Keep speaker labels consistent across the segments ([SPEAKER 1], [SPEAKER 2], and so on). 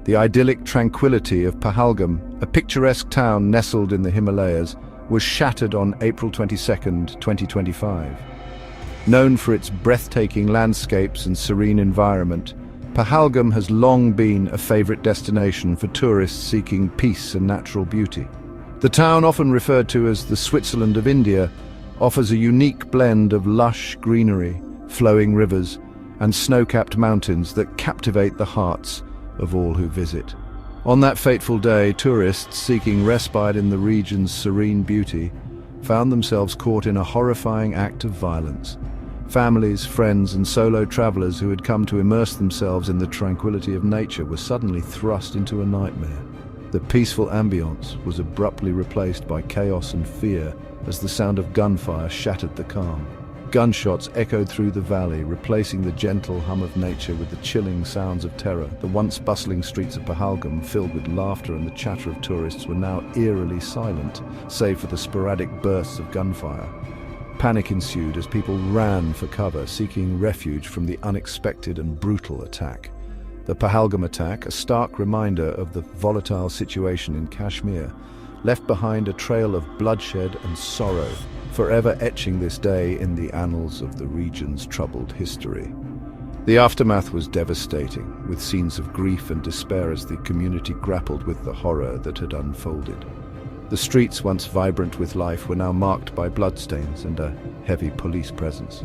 [SPEAKER 1] The idyllic tranquility of Pahalgam, a picturesque town nestled in the Himalayas, was shattered on April 22, 2025. Known for its breathtaking landscapes and serene environment, Pahalgam has long been a favorite destination for tourists seeking peace and natural beauty. The town, often referred to as the Switzerland of India, offers a unique blend of lush greenery, flowing rivers, and snow-capped mountains that captivate the hearts of all who visit. On that fateful day, tourists seeking respite in the region's serene beauty found themselves caught in a horrifying act of violence. Families, friends, and solo travelers who had come to immerse themselves in the tranquility of nature were suddenly thrust into a nightmare. The peaceful ambience was abruptly replaced by chaos and fear as the sound of gunfire shattered the calm. Gunshots echoed through the valley, replacing the gentle hum of nature with the chilling sounds of terror. The once bustling streets of Pahalgam, filled with laughter and the chatter of tourists, were now eerily silent, save for the sporadic bursts of gunfire. Panic ensued as people ran for cover, seeking refuge from the unexpected and brutal attack. The Pahalgam attack, a stark reminder of the volatile situation in Kashmir, left behind a trail of bloodshed and sorrow, forever etching this day in the annals of the region's troubled history. The aftermath was devastating, with scenes of grief and despair as the community grappled with the horror that had unfolded. The streets, once vibrant with life, were now marked by bloodstains and a heavy police presence.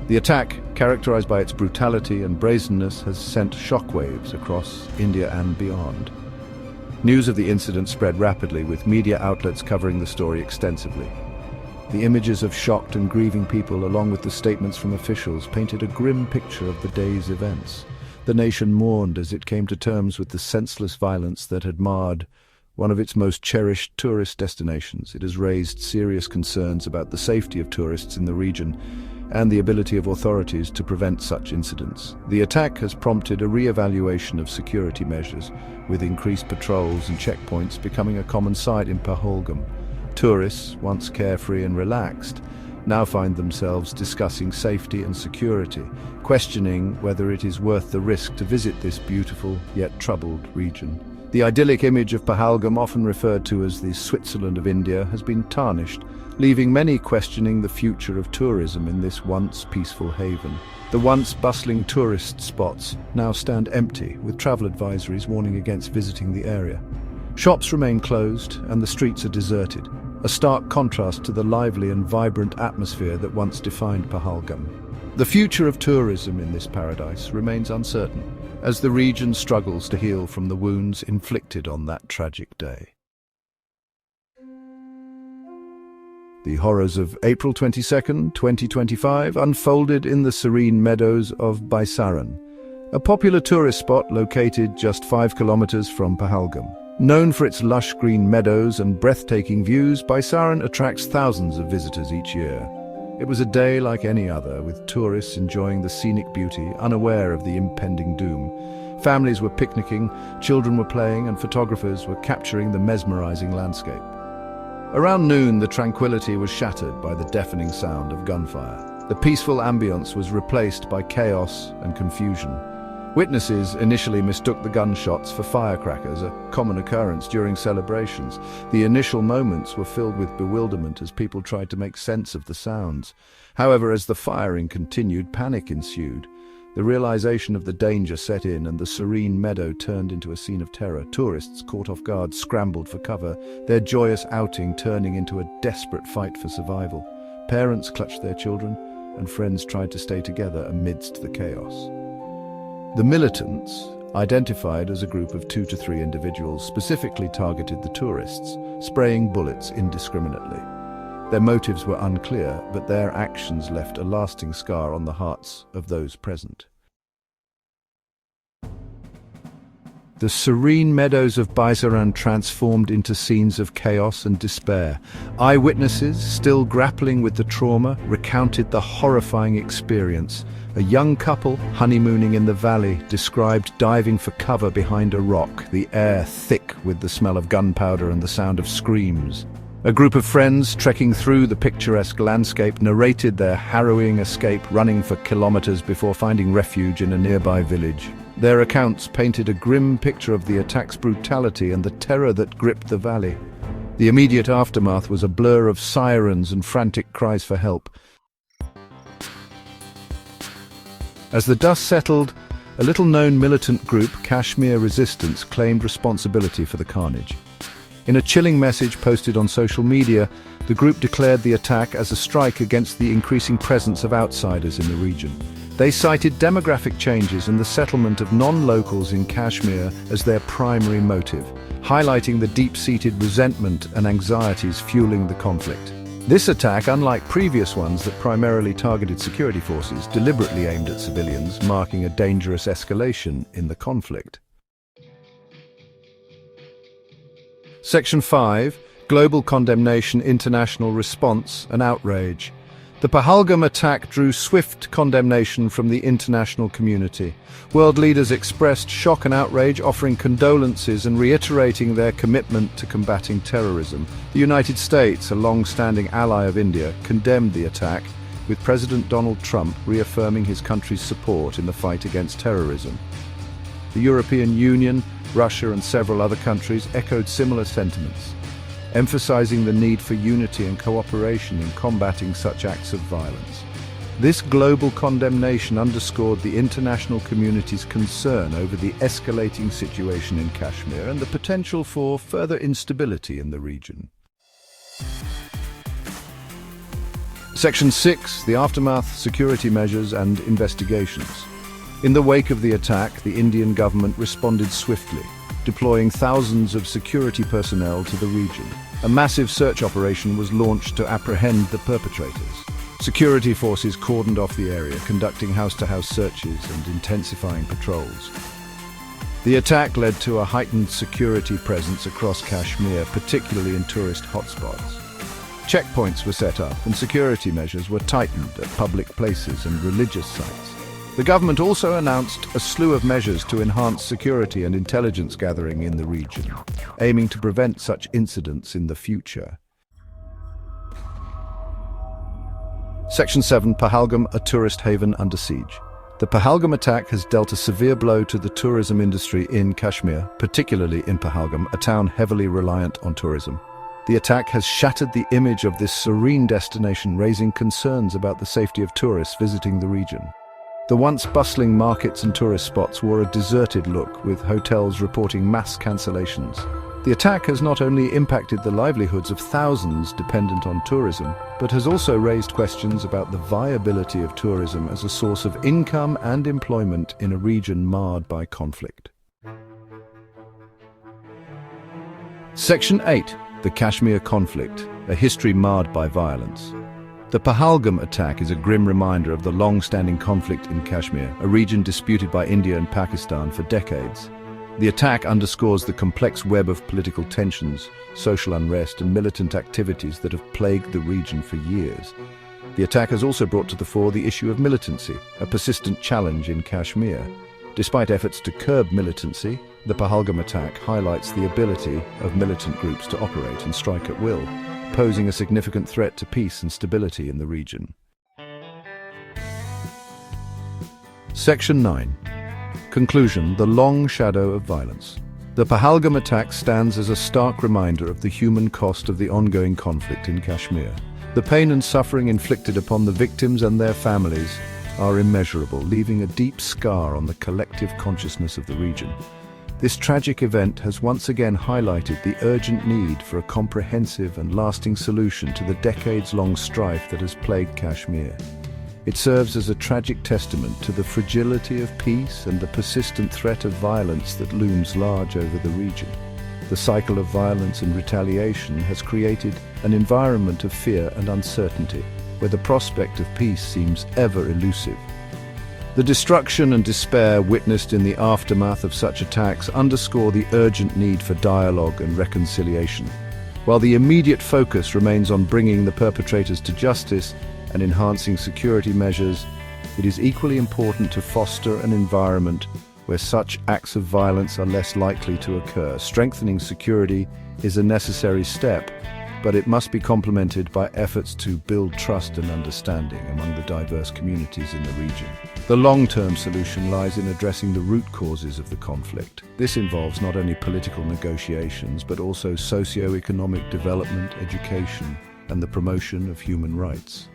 [SPEAKER 1] The attack, characterized by its brutality and brazenness, has sent shockwaves across India and beyond. News of the incident spread rapidly, with media outlets covering the story extensively. The images of shocked and grieving people, along with the statements from officials, painted a grim picture of the day's events. The nation mourned as it came to terms with the senseless violence that had marred one of its most cherished tourist destinations. It has raised serious concerns about the safety of tourists in the region and the ability of authorities to prevent such incidents. The attack has prompted a re-evaluation of security measures, with increased patrols and checkpoints becoming a common sight in Pahalgam. Tourists, once carefree and relaxed, now find themselves discussing safety and security, questioning whether it is worth the risk to visit this beautiful yet troubled region. The idyllic image of Pahalgam, often referred to as the Switzerland of India, has been tarnished, leaving many questioning the future of tourism in this once peaceful haven. The once bustling tourist spots now stand empty, with travel advisories warning against visiting the area. Shops remain closed and the streets are deserted, a stark contrast to the lively and vibrant atmosphere that once defined Pahalgam. The future of tourism in this paradise remains uncertain, as the region struggles to heal from the wounds inflicted on that tragic day. The horrors of April 22, 2025 unfolded in the serene meadows of Baisaran, a popular tourist spot located just 5 kilometers from Pahalgam. Known for its lush green meadows and breathtaking views, Baisaran attracts thousands of visitors each year. It was a day like any other, with tourists enjoying the scenic beauty, unaware of the impending doom. Families were picnicking, children were playing, and photographers were capturing the mesmerizing landscape. Around noon, the tranquility was shattered by the deafening sound of gunfire. The peaceful ambience was replaced by chaos and confusion. Witnesses initially mistook the gunshots for firecrackers, a common occurrence during celebrations. The initial moments were filled with bewilderment as people tried to make sense of the sounds. However, as the firing continued, panic ensued. The realization of the danger set in, and the serene meadow turned into a scene of terror. Tourists, caught off guard, scrambled for cover, their joyous outing turning into a desperate fight for survival. Parents clutched their children, and friends tried to stay together amidst the chaos. The militants, identified as a group of 2 to 3 individuals, specifically targeted the tourists, spraying bullets indiscriminately. Their motives were unclear, but their actions left a lasting scar on the hearts of those present. The serene meadows of Baisaran transformed into scenes of chaos and despair. Eyewitnesses, still grappling with the trauma, recounted the horrifying experience. A young couple, honeymooning in the valley, described diving for cover behind a rock, the air thick with the smell of gunpowder and the sound of screams. A group of friends, trekking through the picturesque landscape, narrated their harrowing escape, running for kilometers before finding refuge in a nearby village. Their accounts painted a grim picture of the attack's brutality and the terror that gripped the valley. The immediate aftermath was a blur of sirens and frantic cries for help. As the dust settled, a little-known militant group, Kashmir Resistance, claimed responsibility for the carnage. In a chilling message posted on social media, the group declared the attack as a strike against the increasing presence of outsiders in the region. They cited demographic changes and the settlement of non-locals in Kashmir as their primary motive, highlighting the deep-seated resentment and anxieties fueling the conflict. This attack, unlike previous ones that primarily targeted security forces, deliberately aimed at civilians, marking a dangerous escalation in the conflict. Section 5. Global Condemnation, International Response and Outrage. The Pahalgam attack drew swift condemnation from the international community. World leaders expressed shock and outrage, offering condolences and reiterating their commitment to combating terrorism. The United States, a long-standing ally of India, condemned the attack, with President Donald Trump reaffirming his country's support in the fight against terrorism. The European Union, Russia and several other countries echoed similar sentiments, emphasizing the need for unity and cooperation in combating such acts of violence. This global condemnation underscored the international community's concern over the escalating situation in Kashmir and the potential for further instability in the region. Section 6. The Aftermath, Security Measures and Investigations. In the wake of the attack, the Indian government responded swiftly, deploying thousands of security personnel to the region. A massive search operation was launched to apprehend the perpetrators. Security forces cordoned off the area, conducting house-to-house searches and intensifying patrols. The attack led to a heightened security presence across Kashmir, particularly in tourist hotspots. Checkpoints were set up and security measures were tightened at public places and religious sites. The government also announced a slew of measures to enhance security and intelligence gathering in the region, aiming to prevent such incidents in the future. Section 7. Pahalgam, a tourist haven under siege. The Pahalgam attack has dealt a severe blow to the tourism industry in Kashmir, particularly in Pahalgam, a town heavily reliant on tourism. The attack has shattered the image of this serene destination, raising concerns about the safety of tourists visiting the region. The once bustling markets and tourist spots wore a deserted look, with hotels reporting mass cancellations. The attack has not only impacted the livelihoods of thousands dependent on tourism, but has also raised questions about the viability of tourism as a source of income and employment in a region marred by conflict. Section 8. The Kashmir Conflict, a history marred by violence. The Pahalgam attack is a grim reminder of the long-standing conflict in Kashmir, a region disputed by India and Pakistan for decades. The attack underscores the complex web of political tensions, social unrest and militant activities that have plagued the region for years. The attack has also brought to the fore the issue of militancy, a persistent challenge in Kashmir. Despite efforts to curb militancy, the Pahalgam attack highlights the ability of militant groups to operate and strike at will, posing a significant threat to peace and stability in the region. Section 9. Conclusion: the long shadow of violence. The Pahalgam attack stands as a stark reminder of the human cost of the ongoing conflict in Kashmir. The pain and suffering inflicted upon the victims and their families are immeasurable, leaving a deep scar on the collective consciousness of the region. This tragic event has once again highlighted the urgent need for a comprehensive and lasting solution to the decades-long strife that has plagued Kashmir. It serves as a tragic testament to the fragility of peace and the persistent threat of violence that looms large over the region. The cycle of violence and retaliation has created an environment of fear and uncertainty, where the prospect of peace seems ever elusive. The destruction and despair witnessed in the aftermath of such attacks underscore the urgent need for dialogue and reconciliation. While the immediate focus remains on bringing the perpetrators to justice and enhancing security measures, it is equally important to foster an environment where such acts of violence are less likely to occur. Strengthening security is a necessary step, but it must be complemented by efforts to build trust and understanding among the diverse communities in the region. The long-term solution lies in addressing the root causes of the conflict. This involves not only political negotiations, but also socio-economic development, education, and the promotion of human rights.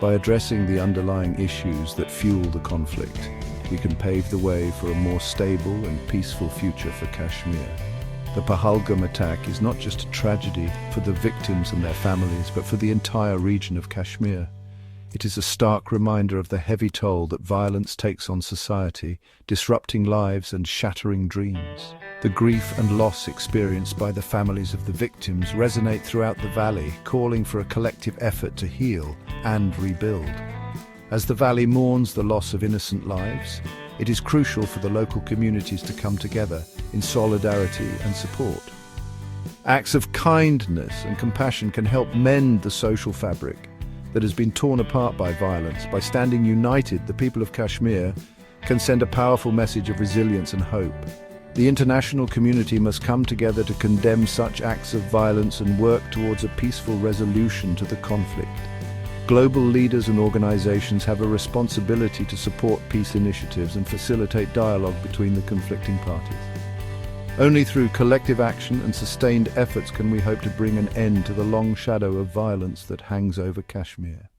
[SPEAKER 1] By addressing the underlying issues that fuel the conflict, we can pave the way for a more stable and peaceful future for Kashmir. The Pahalgam attack is not just a tragedy for the victims and their families, but for the entire region of Kashmir. It is a stark reminder of the heavy toll that violence takes on society, disrupting lives and shattering dreams. The grief and loss experienced by the families of the victims resonate throughout the valley, calling for a collective effort to heal and rebuild. As the valley mourns the loss of innocent lives, it is crucial for the local communities to come together in solidarity and support. Acts of kindness and compassion can help mend the social fabric that has been torn apart by violence. By standing united, the people of Kashmir can send a powerful message of resilience and hope. The international community must come together to condemn such acts of violence and work towards a peaceful resolution to the conflict. Global leaders and organizations have a responsibility to support peace initiatives and facilitate dialogue between the conflicting parties. Only through collective action and sustained efforts can we hope to bring an end to the long shadow of violence that hangs over Kashmir.